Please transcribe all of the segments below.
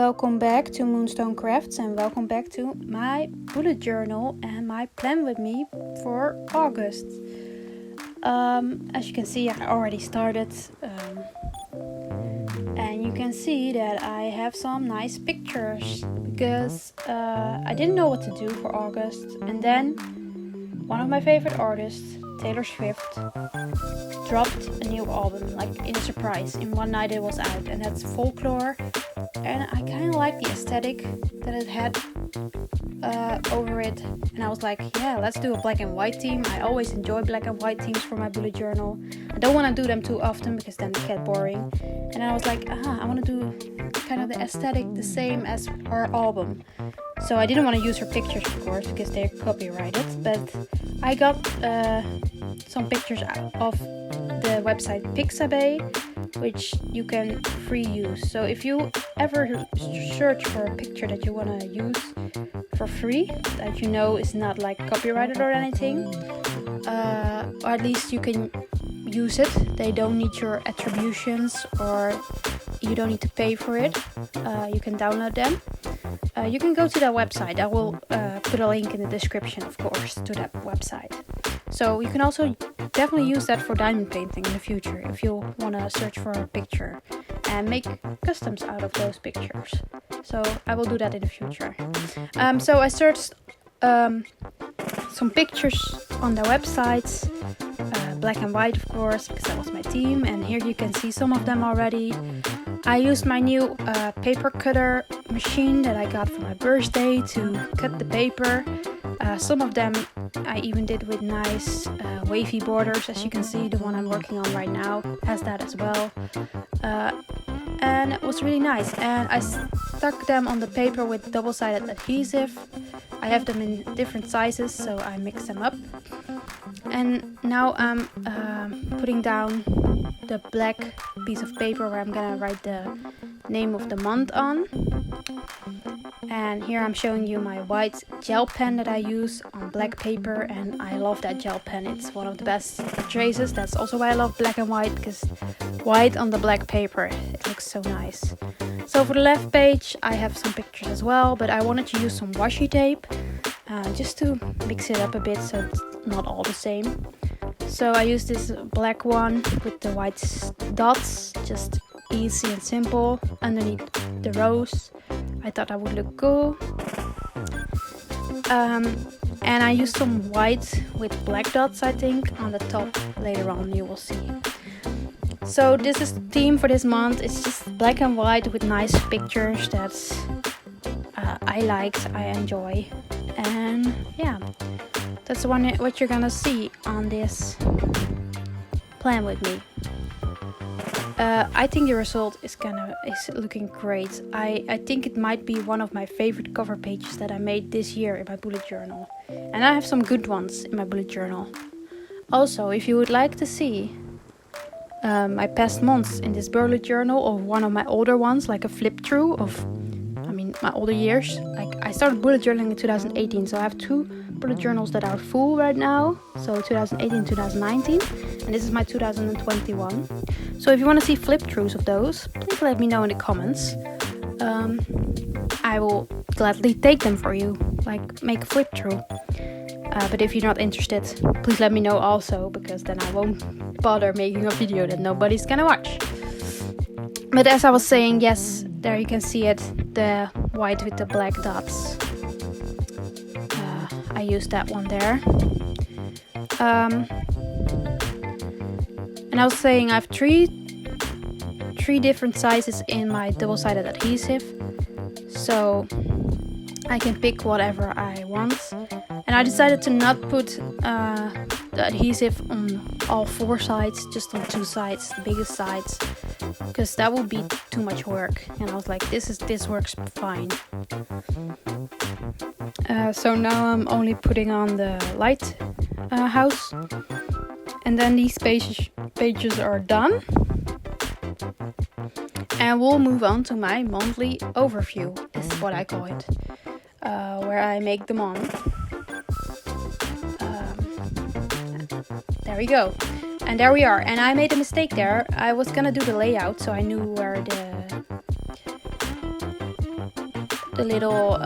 Welcome back to Moonstone Crafts and welcome back to my bullet journal and my plan with me for August. As you can see, I already started and you can see that I have some nice pictures because I didn't know what to do for August, and then one of my favorite artists, Taylor Swift, dropped a new album, like in a surprise. In one night it was out, and that's Folklore. And I kind of like the aesthetic that it had over it. And I was like, yeah, let's do a black and white theme. I always enjoy black and white themes for my bullet journal. I don't want to do them too often because then they get boring. And I was like, I want to do kind of the aesthetic the same as her album. So I didn't want to use her pictures, of course, because they're copyrighted. But I got some pictures of the website Pixabay, which you can free use. So if you ever search for a picture that you want to use for free, that you know is not like copyrighted or anything, or at least you can use it. They don't need your attributions or you don't need to pay for it. You can download them. You can go to that website. I will put a link in the description, of course, to that website. So you can also definitely use that for diamond painting in the future if you want to search for a picture and make customs out of those pictures. So I will do that in the future. So I searched some pictures on the websites, black and white, of course, because that was my theme. And here you can see some of them already. I used my new paper cutter machine that I got for my birthday to cut the paper. Some of them I even did with nice wavy borders. As you can see, the one I'm working on right now has that as well. And it was really nice. And I stuck them on the paper with double-sided adhesive. I have them in different sizes, so I mix them up. And now I'm putting down the black piece of paper where I'm gonna write the name of the month on. And here I'm showing you my white gel pen that I use on black paper, and I love that gel pen. It's one of the best traces. That's also why I love black and white, because white on the black paper, it looks so nice. So for the left page I have some pictures as well, but I wanted to use some washi tape just to mix it up a bit so it's not all the same. So I used this black one with the white dots, just easy and simple, underneath the rose. I thought that would look cool. And I used some white with black dots, I think, on the top. Later on you will see. So this is the theme for this month. It's just black and white with nice pictures that I liked, I enjoy. And yeah, that's what you're gonna see on this plan with me. I think the result is looking great. I think it might be one of my favorite cover pages that I made this year in my bullet journal. And I have some good ones in my bullet journal. Also, if you would like to see my past months in this bullet journal, or one of my older ones, like a flip through of my older years. Like I started bullet journaling in 2018, so I have two bullet journals that are full right now. So 2018, 2019, and this is my 2021. So if you want to see flip throughs of those, please let me know in the comments. I will gladly take them for you, like make a flip through. But if you're not interested, please let me know also, because then I won't bother making a video that nobody's gonna watch. But as I was saying, yes, there you can see it, the white with the black dots. I used that one there. And I was saying I have three different sizes in my double-sided adhesive, so I can pick whatever I want. And I decided to not put the adhesive on all four sides, just on two sides, the biggest sides, because that would be too much work. And I was like, this works fine. So now I'm only putting on the lighthouse, and then these pages are done. And we'll move on to my monthly overview, is what I call it, where I make the month. There we go. And there we are. And I made a mistake there. I was gonna do the layout, so I knew where the little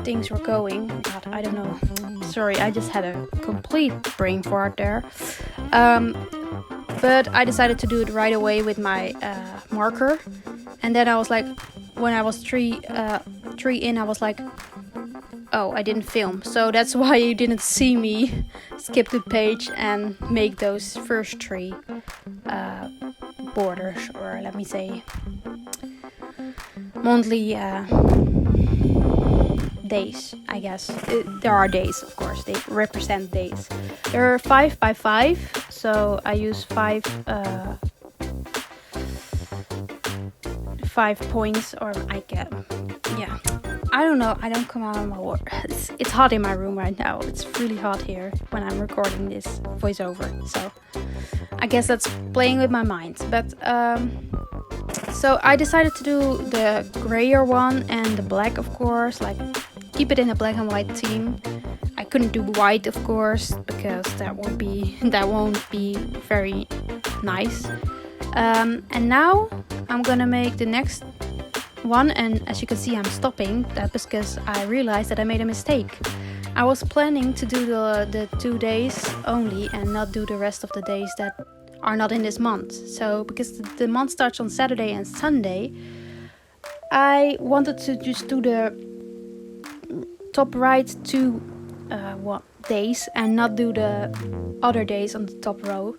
things were going. God, I don't know. Sorry, I just had a complete brain fart there. But I decided to do it right away with my marker. And then I was like, when I was three in, I was like, oh, I didn't film. So that's why you didn't see me skip the page and make those first 3 borders, or let me say monthly days, I guess. There are days, of course, they represent days. There are 5 by 5, so I use 5 points, or I get, yeah, I don't know, I don't come out of my word. It's hot in my room right now. It's really hot here when I'm recording this voiceover, so I guess that's playing with my mind. But so I decided to do the grayer one and the black, of course, like keep it in a black and white theme. I couldn't do white, of course, because that won't be very nice. And now I'm gonna make the next one, and as you can see I'm stopping that because I realized that I made a mistake. I was planning to do the 2 days only and not do the rest of the days that are not in this month. So because the month starts on Saturday and Sunday, I wanted to just do the top right 2 days and not do the other days on the top row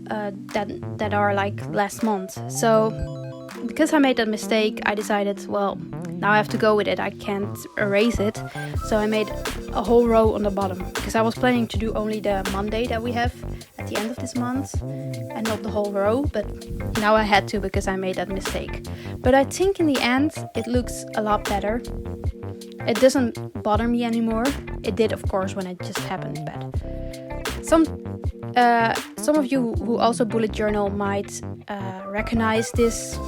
that are like last month. So because I made that mistake, I decided, well, now I have to go with it. I can't erase it. So I made a whole row on the bottom because I was planning to do only the Monday that we have at the end of this month and not the whole row, but now I had to because I made that mistake. But I think in the end it looks a lot better. It doesn't bother me anymore. It did, of course, when it just happened, but some of you who also bullet journal might recognize this.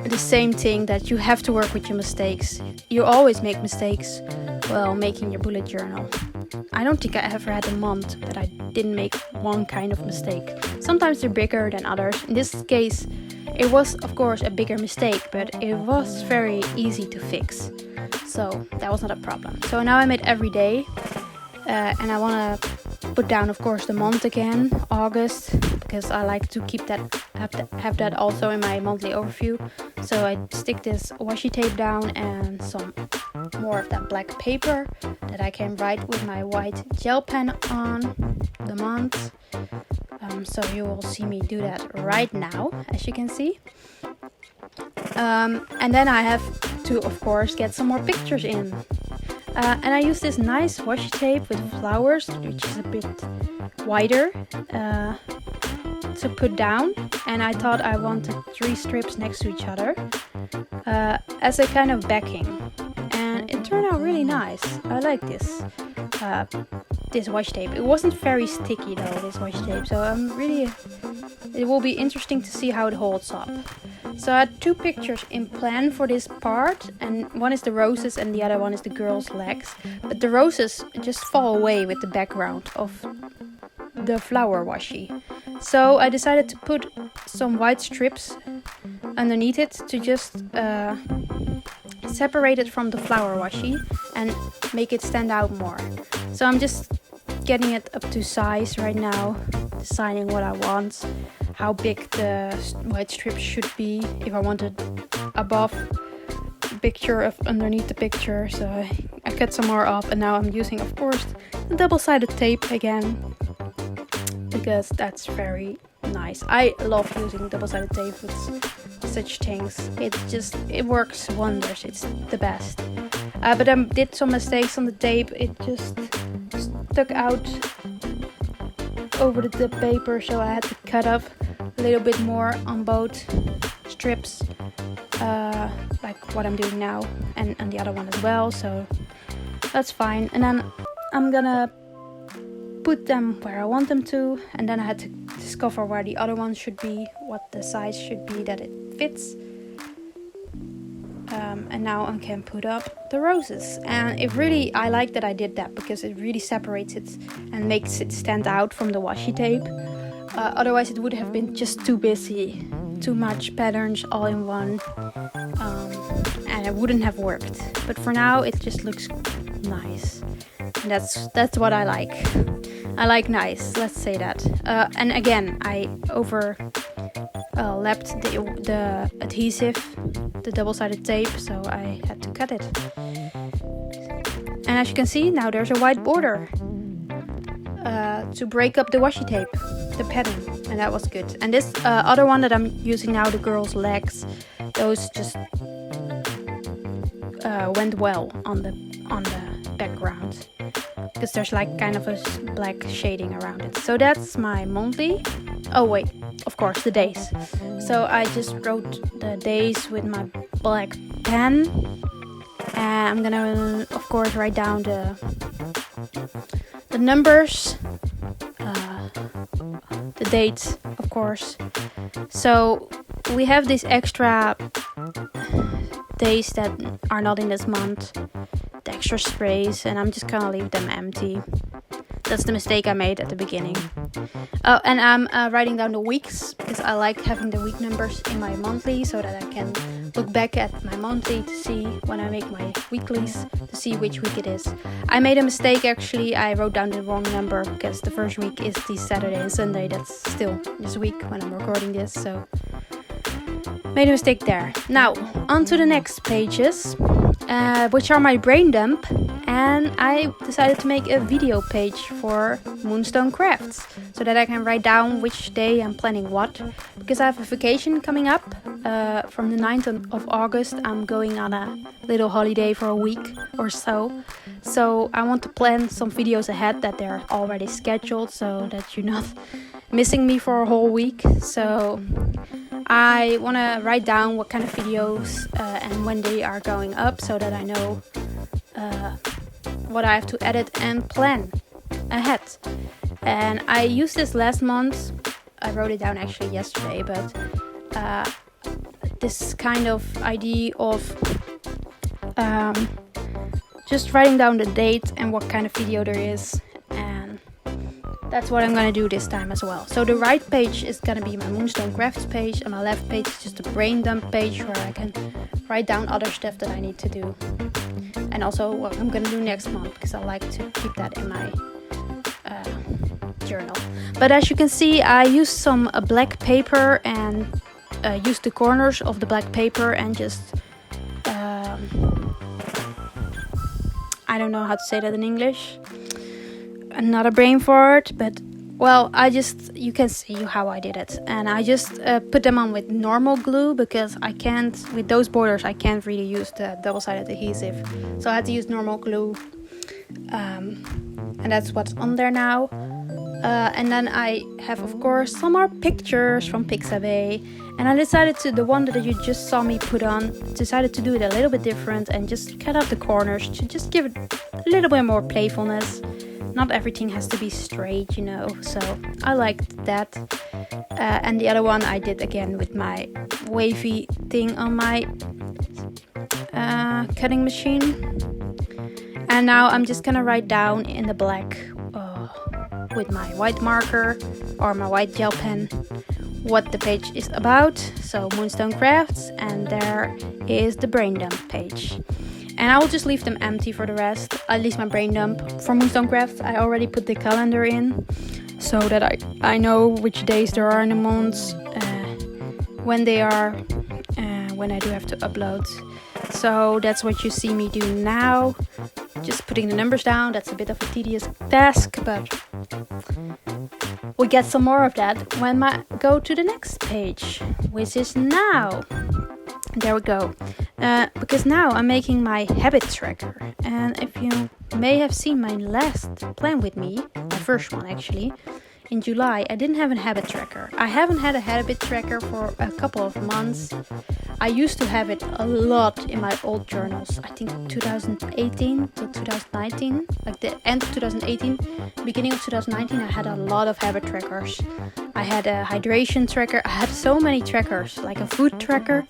The same thing, that you have to work with your mistakes. You always make mistakes while making your bullet journal. I don't think I ever had a month that I didn't make one kind of mistake. Sometimes they're bigger than others. In this case, it was, of course, a bigger mistake, but it was very easy to fix. So that was not a problem. So now I made every day, and I want to put down, of course, the month again, August, because I like to keep that, have that also in my monthly overview. So I stick this washi tape down and some more of that black paper that I can write with my white gel pen on the month. So you will see me do that right now, as you can see. And then I have to, of course, get some more pictures in. And I use this nice washi tape with flowers, which is a bit wider, to put down. And I thought I wanted 3 strips next to each other as a kind of backing. And it turned out really nice. I like this washi tape. It wasn't very sticky though, this washi tape. So it will be interesting to see how it holds up. So I had 2 pictures in plan for this part, and one is the roses and the other one is the girl's legs. But the roses just fall away with the background of the flower washi. So I decided to put some white strips underneath it to just separate it from the flower washi and make it stand out more. So I'm just getting it up to size right now, deciding what I want, how big the white strip should be, if I want it above the picture or underneath the picture. So I cut some more off, and now I'm using, of course, the double-sided tape again, because that's very nice. I love using double-sided tape with such things. It works wonders. It's the best. But I did some mistakes on the tape. It just stuck out over the paper, so I had to cut up a little bit more on both strips, like what I'm doing now, and the other one as well, so that's fine. And then I'm gonna put them where I want them to, and then I had to discover where the other one should be, what the size should be that it fits. And now I can put up the roses, and I like that I did that, because it really separates it and makes it stand out from the washi tape. Otherwise it would have been just too busy too much patterns all in one, and it wouldn't have worked. But for now it just looks nice, and that's what I like. I like nice, let's say that. And again, I overlapped the adhesive, the double-sided tape, so I had to cut it. And as you can see, now there's a white border to break up the washi tape, the pattern, and that was good. And this other one that I'm using now, the girl's legs, those just went well on the background, because there's like kind of a black shading around it. So that's my monthly. Oh wait, of course, the days. So I just wrote the days with my black pen, and I'm gonna of course write down the numbers, the dates, of course. So we have these extra days that are not in this month, the extra sprays, and I'm just gonna leave them empty. That's the mistake I made at the beginning. Oh, and I'm writing down the weeks, because I like having the week numbers in my monthly, so that I can look back at my monthly to see when I make my weeklies, to see which week it is. I made a mistake actually. I wrote down the wrong number, because the first week is the Saturday and Sunday. That's still this week when I'm recording this, so made a mistake there. Now on to the next pages, which are my brain dump, and I decided to make a video page for Moonstone Crafts, so that I can write down which day I'm planning what, because I have a vacation coming up. From the 9th of August I'm going on a little holiday for a week or so, so I want to plan some videos ahead that they're already scheduled, so that you're not missing me for a whole week. So I want to write down what kind of videos and when they are going up, so that I know what I have to edit and plan ahead. And I used this last month. I wrote it down actually yesterday, but this kind of idea of just writing down the date and what kind of video there is, and that's what I'm gonna do this time as well. So the right page is gonna be my Moonstone Crafts page, and my left page is just a brain dump page where I can write down other stuff that I need to do, and also what I'm gonna do next month, because I like to keep that in my journal. But as you can see, I used some black paper and used the corners of the black paper and just I don't know how to say that in English, not a brain fart, but well, you can see how I did it, and I just put them on with normal glue, because I can't, with those borders I can't really use the double-sided adhesive, so I had to use normal glue, and that's what's on there now. And then I have of course some more pictures from Pixabay, and I decided to, the one that you just saw me put on, decided to do it a little bit different and just cut out the corners to just give it a little bit more playfulness. Not everything has to be straight, you know, so I liked that. And the other one I did again with my wavy thing on my cutting machine. And now I'm just gonna write down in the black with my white marker or my white gel pen what the page is about. So Moonstone Crafts, and there is the brain dump page. And I will just leave them empty for the rest, at least my brain dump. For Moonstone Crafts I already put the calendar in, so that I know which days there are in the months, when they are, when I do have to upload. So that's what you see me do now, just putting the numbers down. That's a bit of a tedious task, but we get some more of that when I go to the next page, which is now. There we go. Because now I'm making my habit tracker, and if you may have seen my last plan with me, my first one actually, in July, I didn't have a habit tracker. I haven't had a habit tracker for a couple of months. I used to have it a lot in my old journals. I think 2018 to 2019, like the end of 2018, beginning of 2019, I had a lot of habit trackers. I had a hydration tracker. I had so many trackers, like a food tracker.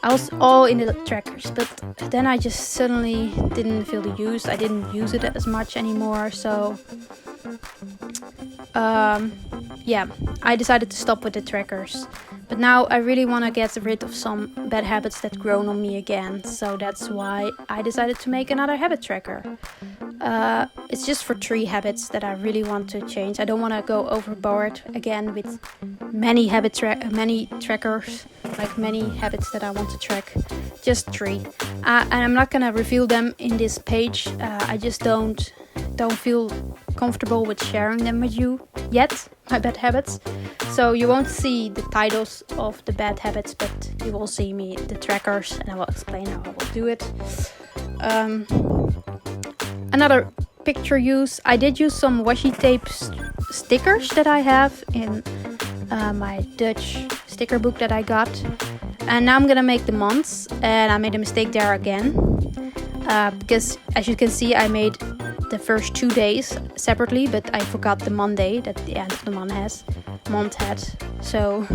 I was all in the trackers, but then I just suddenly didn't feel the use. I didn't use it as much anymore, so yeah, I decided to stop with the trackers. But now I really want to get rid of some bad habits that grown on me again. So that's why I decided to make another habit tracker. It's just for 3 habits that I really want to change. I don't want to go overboard again with many trackers, like many habits that I want to track. Just 3. And I'm not gonna reveal them in this page. I just don't feel comfortable with sharing them with you yet, my bad habits. So you won't see the titles of the bad habits, but you will see the trackers, and I will explain how I will do it. Another picture use. I did use some washi tape stickers that I have in my Dutch sticker book that I got. And now I'm gonna make the months, and I made a mistake there again. Because as you can see, I made the first 2 days separately, but I forgot the Monday that the end of the month had. So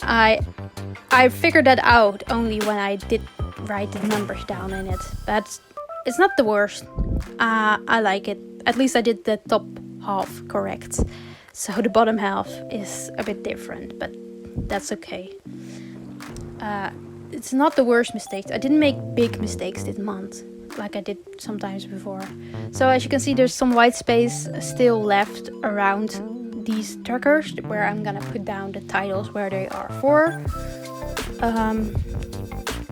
I figured that out only when I did write the numbers down in it. But it's not the worst. I like it. At least I did the top half correct. So the bottom half is a bit different, but that's okay. It's not the worst mistakes. I didn't make big mistakes this month, like I did sometimes before. So as you can see, there's some white space still left around these trackers where I'm gonna put down the titles where they are for.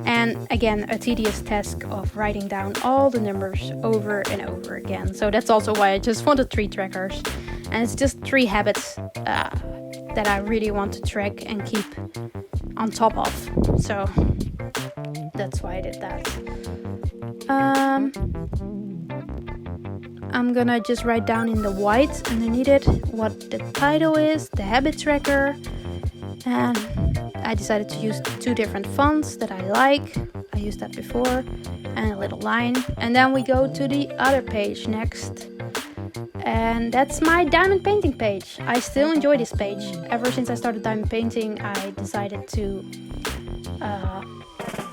And again, a tedious task of writing down all the numbers over and over again. So that's also why I just wanted 3 trackers. And it's just 3 habits that I really want to track and keep on top of. So that's why I did that. I'm gonna just write down in the white underneath it what the title is, the habit tracker, and I decided to use 2 different fonts that I like. I used that before, and a little line. And then we go to the other page next. And that's my diamond painting page. I still enjoy this page. Ever since I started diamond painting, I decided to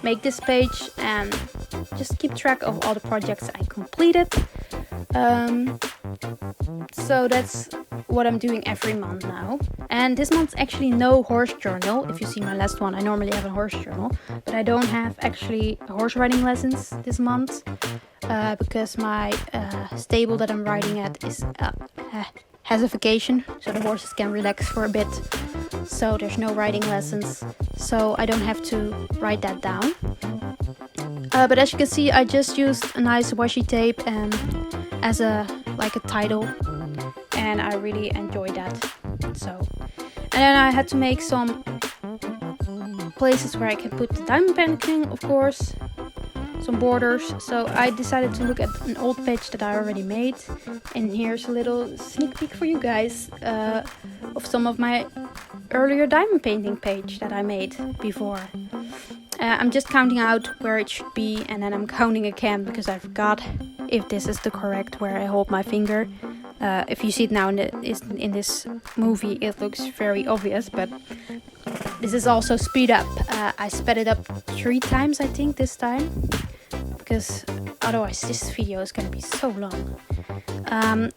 make this page and just keep track of all the projects I completed. So that's what I'm doing every month now. And this month's actually no horse journal. If you see my last one, I normally have a horse journal, but I don't have actually horse riding lessons this month because my stable that I'm riding at is has a vacation, so the horses can relax for a bit. So there's no riding lessons, so I don't have to write that down. But as you can see, I just used a nice washi tape as a title, and I really enjoyed that. So, and then I had to make some places where I can put the diamond painting, of course, some borders. So I decided to look at an old page that I already made, and here's a little sneak peek for you guys of some of my earlier diamond painting page that I made before. I'm just counting out where it should be, and then I'm counting again because I forgot if this is the correct where I hold my finger. If you see it now in this movie, it looks very obvious, but this is also speed up. I sped it up 3 times, I think, this time, because otherwise this video is gonna be so long.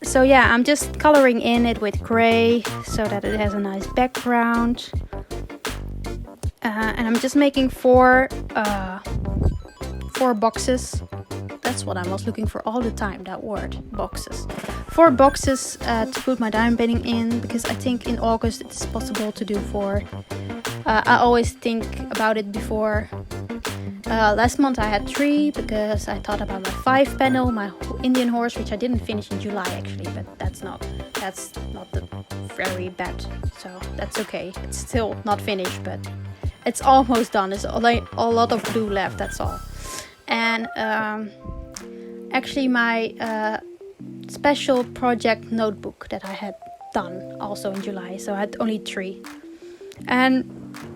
So yeah, I'm just coloring in it with gray so that it has a nice background. And I'm just making 4 boxes. That's what I was looking for all the time, that word, boxes. 4 boxes to put my diamond painting in, because I think in August it's possible to do 4. I always think about it before. Last month I had 3 because I thought about my 5 panel, my Indian horse, which I didn't finish in July actually, but that's not the very bad, so that's okay. It's still not finished, but it's almost done. There's only a lot of glue left, that's all. And actually my special project notebook that I had done also in July, so I had only 3. And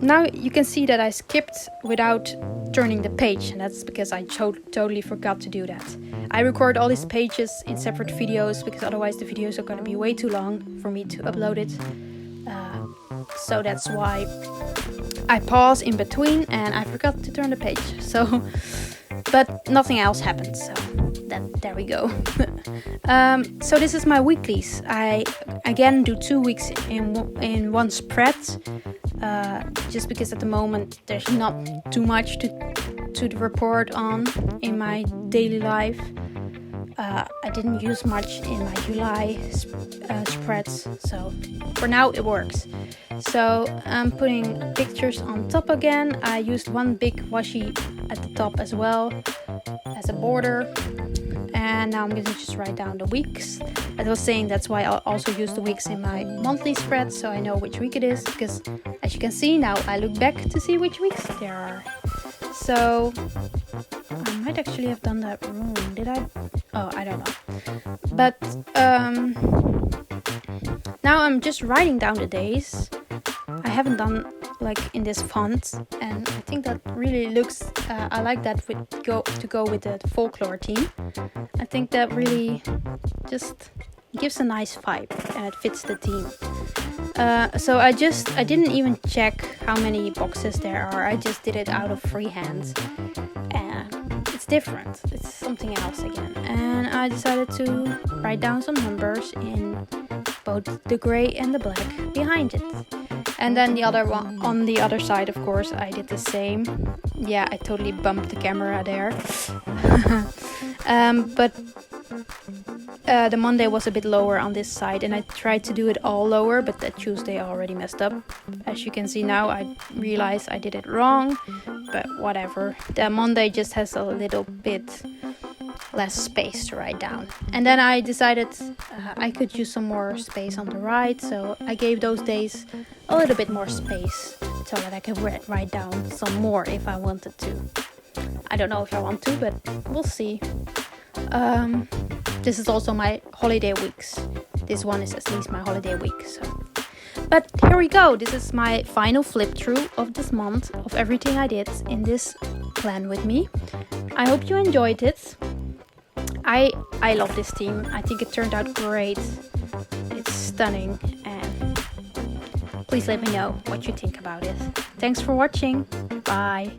now you can see that I skipped without turning the page, and that's because I totally forgot to do that. I record all these pages in separate videos because otherwise the videos are going to be way too long for me to upload it. So that's why I pause in between and I forgot to turn the page. So, but nothing else happened, so There we go. So this is my weeklies. I again do 2 weeks in one spread, just because at the moment there's not too much to report on in my daily life. I didn't use much in my July spreads, so for now it works. So I'm putting pictures on top again. I used one big washi at the top as well as a border, and now I'm going to just write down the weeks. As I was saying, that's why I'll also use the weeks in my monthly spread, so I know which week it is, because as you can see now I look back to see which weeks there are. So I might actually have done that wrong. Did I? Oh, I don't know. But now I'm just writing down the days. I haven't done like in this font, and I think that really looks. I like that to go with the folklore theme. I think that really just gives a nice vibe, and it fits the theme. So I didn't even check how many boxes there are. I just did it out of freehand, and it's different. It's something else again. And I decided to write down some numbers in both the gray and the black behind it. And then the other one on the other side, of course, I did the same. Yeah, I totally bumped the camera there. But the Monday was a bit lower on this side, and I tried to do it all lower, but that Tuesday I already messed up. As you can see now, I realize I did it wrong, but whatever. The Monday just has a little bit less space to write down. And then I decided I could use some more space on the right, so I gave those days a little bit more space so that I could write down some more if I wanted to. I don't know if I want to, but we'll see. This is also my holiday weeks. This one is at least my holiday week. So, but here we go. This is my final flip through of this month of everything I did in this plan with me. I hope you enjoyed it. I love this theme. I think it turned out great. It's stunning, and please let me know what you think about it. Thanks for watching. Bye.